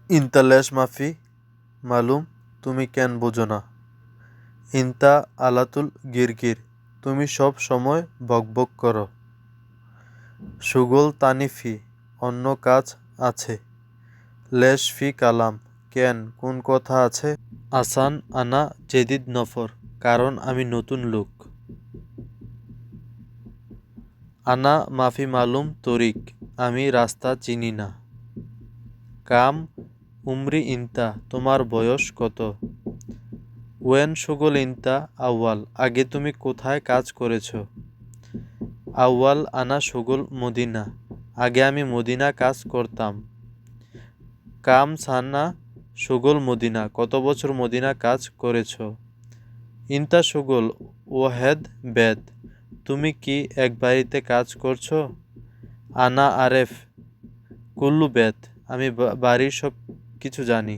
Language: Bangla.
ইনতা লেশ মাফি মালুম, তুমি কেন বোঝো না? ইনতা আলাতুল গিরগির, তুমি সব সময় বকবক করো। সুগল তানিফি, অন্য কাজ আছে। লেশ ফি কালাম, কেন, কোন কথা আছে? আসান আনা জেদিদ নফর, কারণ আমি নতুন লোক। আনা মাফি মালুম তরিক, আমি রাস্তা চিনি না। কাম উমরি ইনতা, তোমার বয়স কত? ওয়েন সুগল ইনতা আউয়াল, আগে তুমি কোথায় কাজ করেছ? আউয়াল আনা সুগল মদিনা, আগে আমি মদিনা কাজ করতাম। কাম সানা সুগল মদিনা, কত বছর মদিনা কাজ করেছ? ইনতা সুগল ওয়াহেদ বেদ, তুমি কি এক বাড়িতে কাজ করছো? আনা আরেফ কুল্লু বেদ, আমি বাড়ির সব কিছু জানি।